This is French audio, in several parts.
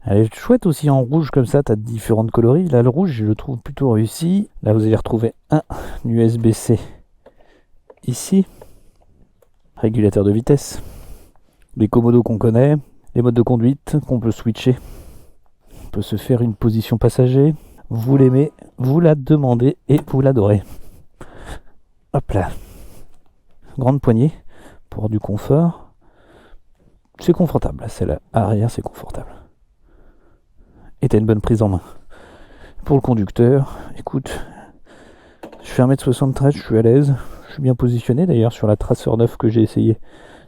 Elle est chouette aussi en rouge comme ça, t'as différentes coloris. Là le rouge je le trouve plutôt réussi. Là vous allez retrouver un USB-C ici. Régulateur de vitesse. Les commodos qu'on connaît. Les modes de conduite qu'on peut switcher. On peut se faire une position passager. Vous l'aimez, vous la demandez et vous l'adorez. Hop là. Grande poignée pour du confort. C'est confortable, celle arrière c'est confortable. Et t'as une bonne prise en main. Pour le conducteur, écoute, je fais 1m73, je suis à l'aise. Je suis bien positionné d'ailleurs sur la Tracer 9 que j'ai essayé.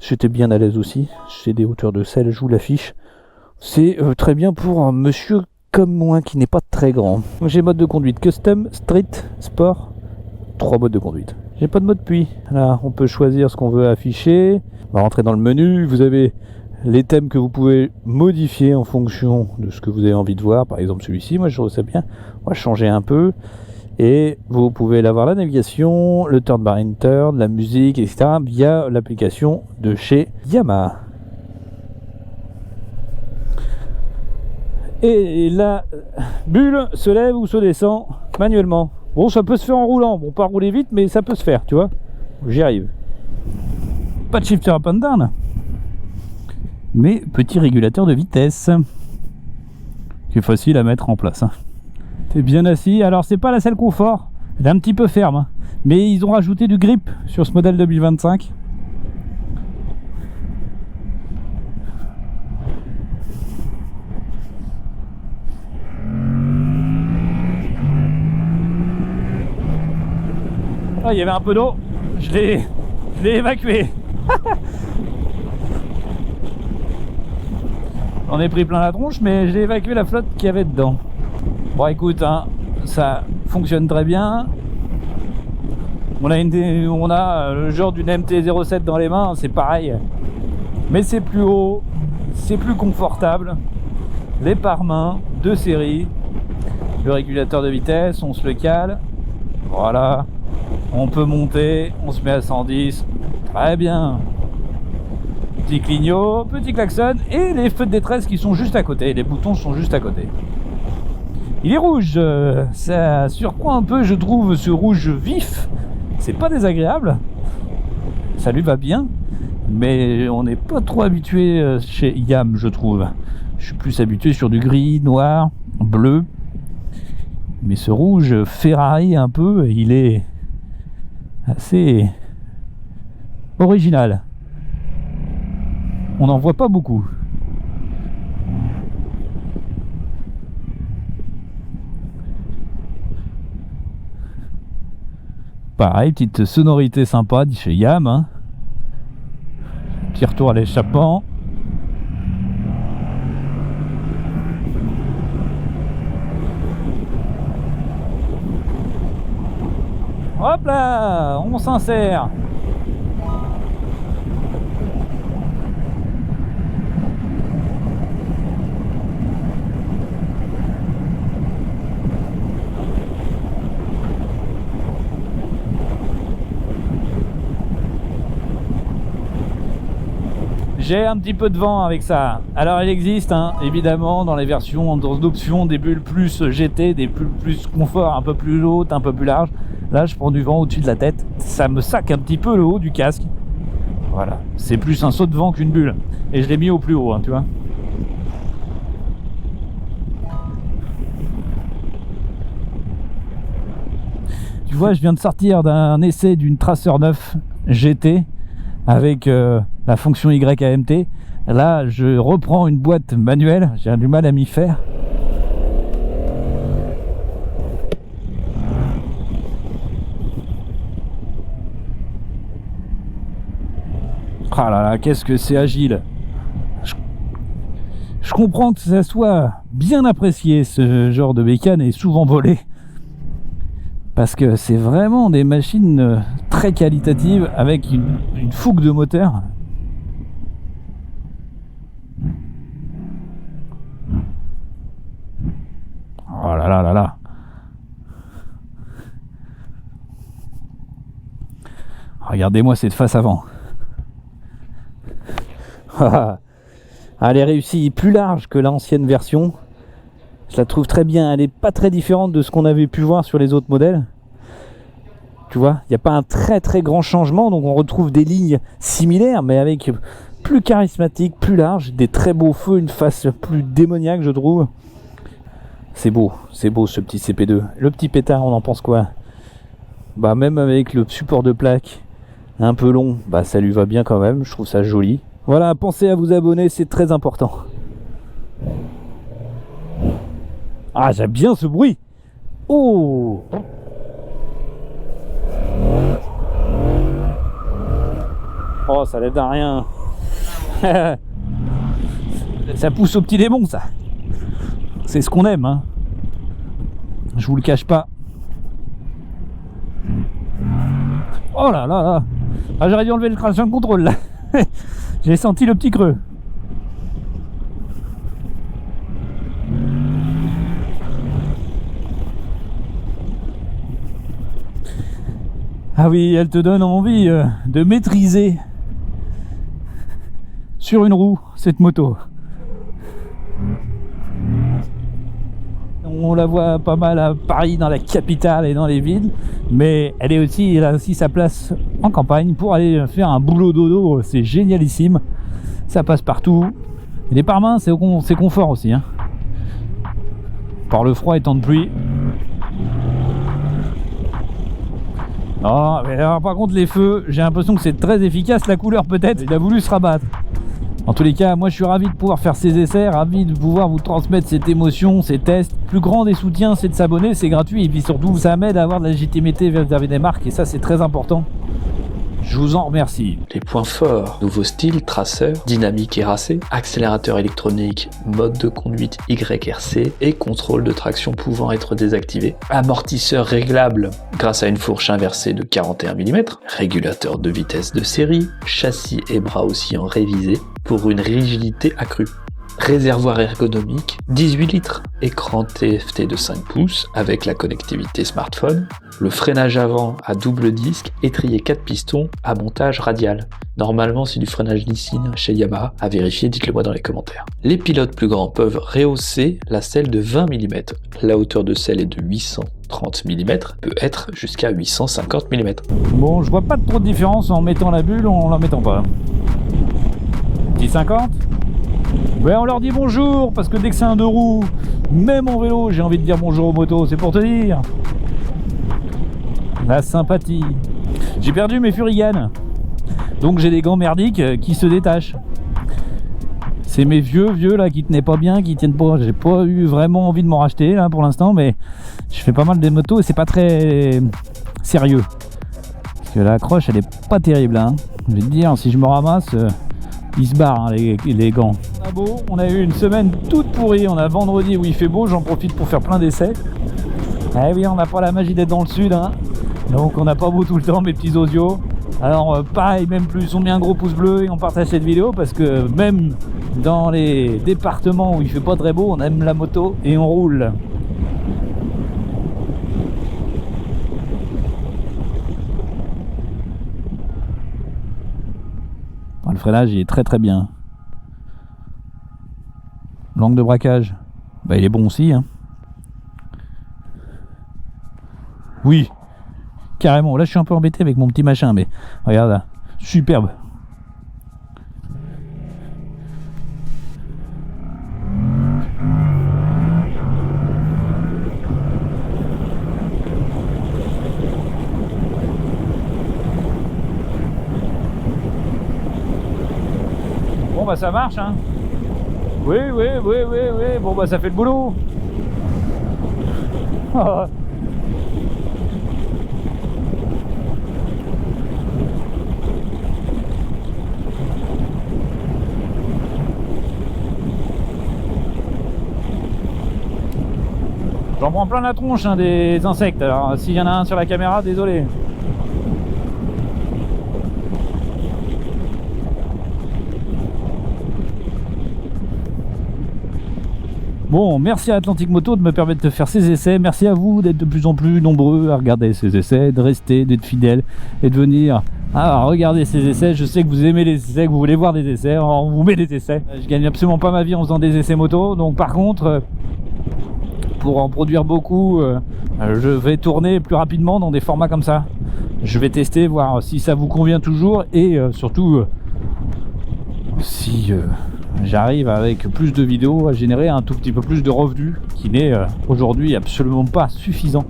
J'étais bien à l'aise aussi. J'ai des hauteurs de selle, je vous l'affiche. C'est très bien pour un monsieur comme moi qui n'est pas très grand. J'ai mode de conduite custom, street, sport. 3 modes de conduite. J'ai pas de mode puits. Là, on peut choisir ce qu'on veut afficher. On va rentrer dans le menu. Vous avez les thèmes que vous pouvez modifier en fonction de ce que vous avez envie de voir. Par exemple celui-ci, moi je trouve ça bien. On va changer un peu. Et vous pouvez avoir la navigation, le turn by turn, la musique, etc. via l'application de chez Yamaha. Et la bulle se lève ou se descend manuellement. Bon, ça peut se faire en roulant. Bon, pas rouler vite, mais ça peut se faire, tu vois. J'y arrive. Pas de shifter up and down. Mais petit régulateur de vitesse. C'est facile à mettre en place. Hein. T'es bien assis. Alors, c'est pas la selle confort. Elle est un petit peu ferme. Hein. Mais ils ont rajouté du grip sur ce modèle 2025. Ah, il y avait un peu d'eau. Je l'ai évacué. On est pris plein la tronche, mais j'ai évacué la flotte qu'il y avait dedans. Bon, écoute, hein, ça fonctionne très bien. On a le genre d'une MT-07 dans les mains, c'est pareil. Mais c'est plus haut, c'est plus confortable. Les pare-mains de série. Le régulateur de vitesse, on se le cale. Voilà. On peut monter, on se met à 110. Très bien. Petit clignot, petit klaxon et les feux de détresse qui sont juste à côté. Les boutons sont juste à côté. Il est rouge. Ça surprend un peu, je trouve, ce rouge vif. C'est pas désagréable. Ça lui va bien. Mais on n'est pas trop habitué chez Yam, je trouve. Je suis plus habitué sur du gris, noir, bleu. Mais ce rouge Ferrari un peu, il est assez original. On n'en voit pas beaucoup. Pareil, petite sonorité sympa dit chez Yam. Hein. Petit retour à l'échappement. Hop là, on s'insère. J'ai un petit peu de vent avec ça. Alors il existe hein, évidemment dans les versions d'options des bulles plus GT, des bulles plus confort, un peu plus hautes, un peu plus larges. Là je prends du vent au-dessus de la tête. Ça me sac un petit peu le haut du casque. Voilà, c'est plus un saut de vent qu'une bulle. Et je l'ai mis au plus haut, hein, tu vois. Tu vois, je viens de sortir d'un essai d'une Tracer 9 GT avec la fonction YAMT. Là, je reprends une boîte manuelle. J'ai du mal à m'y faire. Ah là là, qu'est-ce que c'est agile. Je comprends que ça soit bien apprécié, ce genre de bécane, et souvent volé. Parce que c'est vraiment des machines très qualitatives avec une fougue de moteur. Oh là là là là. Regardez-moi cette face avant. Ah, elle est réussie, plus large que l'ancienne version. Je la trouve très bien, elle n'est pas très différente de ce qu'on avait pu voir sur les autres modèles. Tu vois, il n'y a pas un très très grand changement, donc on retrouve des lignes similaires, mais avec plus charismatique, plus large, des très beaux feux, une face plus démoniaque, je trouve. C'est beau ce petit CP2. Le petit pétard, on en pense quoi? Bah même avec le support de plaque un peu long, bah ça lui va bien quand même, je trouve ça joli. Voilà, pensez à vous abonner, c'est très important. Ah, j'aime bien ce bruit. Oh! Oh, ça lève d'un rien. Ça pousse au petit démon, ça. C'est ce qu'on aime, hein. Je vous le cache pas. Oh là là là. Ah, j'aurais dû enlever le traction contrôle là. J'ai senti le petit creux. Ah oui, elle te donne envie de maîtriser sur une roue cette moto. On la voit pas mal à Paris, dans la capitale et dans les villes, mais elle est aussi, elle a aussi sa place en campagne pour aller faire un boulot dodo. C'est génialissime, ça passe partout. Et les pare-mains, c'est confort aussi, hein. Par le froid et temps de pluie. Oh, mais alors, par contre les feux, j'ai l'impression que c'est très efficace. La couleur peut-être, il a voulu se rabattre. En tous les cas, moi je suis ravi de pouvoir faire ces essais, ravi de pouvoir vous transmettre cette émotion, ces tests. Le plus grand des soutiens, c'est de s'abonner, c'est gratuit, et puis surtout ça m'aide à avoir de la légitimité vis-à-vis des marques, et ça c'est très important. Je vous en remercie. Les points forts: nouveau style, traceur, dynamique et racé, accélérateur électronique, mode de conduite YRC et contrôle de traction pouvant être désactivé. Amortisseur réglable grâce à une fourche inversée de 41 mm, régulateur de vitesse de série, châssis et bras oscillants révisés pour une rigidité accrue. Réservoir ergonomique, 18 litres, écran TFT de 5 pouces avec la connectivité smartphone, le freinage avant à double disque, étrier 4 pistons à montage radial. Normalement c'est du freinage Nissin chez Yamaha, à vérifier, dites-le moi dans les commentaires. Les pilotes plus grands peuvent rehausser la selle de 20 mm, la hauteur de selle est de 830 mm, peut être jusqu'à 850 mm. Bon, je vois pas trop de différence en mettant la bulle ou en la mettant pas. Petit 50. Ouais, on leur dit bonjour, parce que dès que c'est un 2 roues, même en vélo, j'ai envie de dire bonjour aux motos, c'est pour te dire. La sympathie. J'ai perdu mes furiganes, donc j'ai des gants merdiques qui se détachent. C'est mes vieux là qui tenaient pas bien, qui tiennent pas. J'ai pas eu vraiment envie de m'en racheter là pour l'instant, mais je fais pas mal des motos et c'est pas très sérieux. Parce que l'accroche elle est pas terrible, hein. Je vais te dire, si je me ramasse... ils se barrent, hein, les gants. On a beau, on a eu une semaine toute pourrie. On a vendredi où il fait beau, j'en profite pour faire plein d'essais. Eh oui, on n'a pas la magie d'être dans le sud, hein. Donc on n'a pas beau tout le temps, mes petits osios. Alors pareil, même plus, on met un gros pouce bleu et on partage cette vidéo, parce que même dans les départements où il fait pas très beau, on aime la moto et on roule. Le freinage il est très très bien. L'angle de braquage, bah, il est bon aussi, hein. Oui, carrément. Là je suis un peu embêté avec mon petit machin, mais regarde là, superbe. Bon bah ça marche, hein. Oui, bon bah ça fait le boulot. J'en prends plein la tronche, hein, des insectes. Alors s'il y en a un sur la caméra, désolé. Bon, merci à Atlantic Moto de me permettre de faire ces essais. Merci à vous d'être de plus en plus nombreux à regarder ces essais, de rester, d'être fidèles et de venir Alors regardez ces essais, je sais que vous aimez les essais, que vous voulez voir des essais, alors on vous met des essais. Je gagne absolument pas ma vie en faisant des essais moto, donc par contre, pour en produire beaucoup, je vais tourner plus rapidement dans des formats comme ça. Je vais tester, voir si ça vous convient toujours et surtout si j'arrive avec plus de vidéos à générer un tout petit peu plus de revenus qui n'est aujourd'hui absolument pas suffisant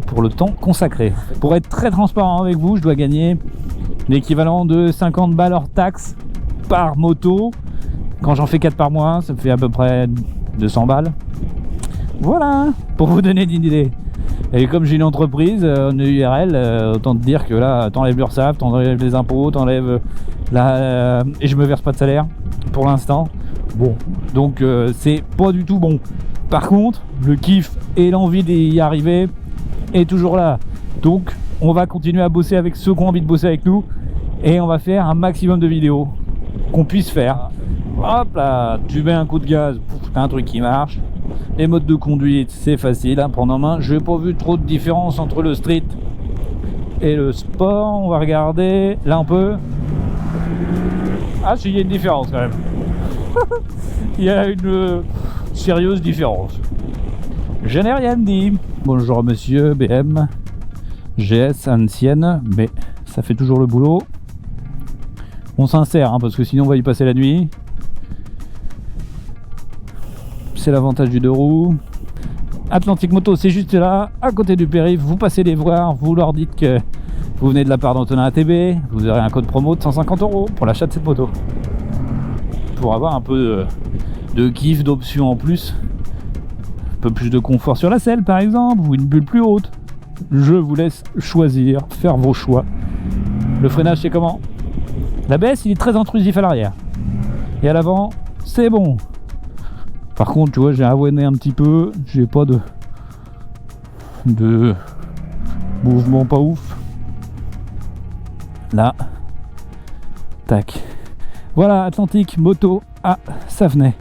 pour le temps consacré. Pour être très transparent avec vous, je dois gagner l'équivalent de 50 balles hors taxe par moto. Quand j'en fais 4 par mois, ça me fait à peu près 200 balles. Voilà, pour vous donner une idée. Et comme j'ai une entreprise en URL, autant te dire que là, t'enlèves l'URSSAF, t'enlèves les impôts, t'enlèves et je me verse pas de salaire pour l'instant. Bon, donc c'est pas du tout bon. Par contre, le kiff et l'envie d'y arriver est toujours là. Donc, on va continuer à bosser avec ceux qui ont envie de bosser avec nous et on va faire un maximum de vidéos qu'on puisse faire. Hop là, tu mets un coup de gaz, t'as un truc qui marche. Les modes de conduite, c'est facile à prendre en main. Je n'ai pas vu trop de différence entre le street et le sport. On va regarder là un peu. Ah si, il y a une différence quand même. Il y a une sérieuse différence. Je n'ai rien dit. Bonjour monsieur BM. GS ancienne, mais ça fait toujours le boulot. On s'insère hein, parce que sinon on va y passer la nuit. C'est l'avantage du 2 roues. Atlantique Moto, c'est juste là, à côté du périph'. Vous passez les voir, vous leur dites que vous venez de la part d'Antonin ATB. Vous aurez un code promo de 150 € pour l'achat de cette moto. Pour avoir un peu de kiff, d'options en plus. Un peu plus de confort sur la selle par exemple, ou une bulle plus haute. Je vous laisse choisir, faire vos choix. Le freinage c'est comment? L'ABS il est très intrusif à l'arrière. Et à l'avant, c'est bon. Par contre, tu vois, j'ai avoiné un petit peu, j'ai pas de mouvement pas ouf. Là, tac. Voilà, Atlantique Moto à Savenay.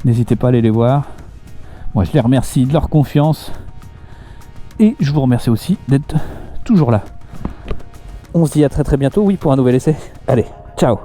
N'hésitez pas à aller les voir. Moi, je les remercie de leur confiance. Et je vous remercie aussi d'être toujours là. On se dit à très très bientôt, oui, pour un nouvel essai. Allez, ciao!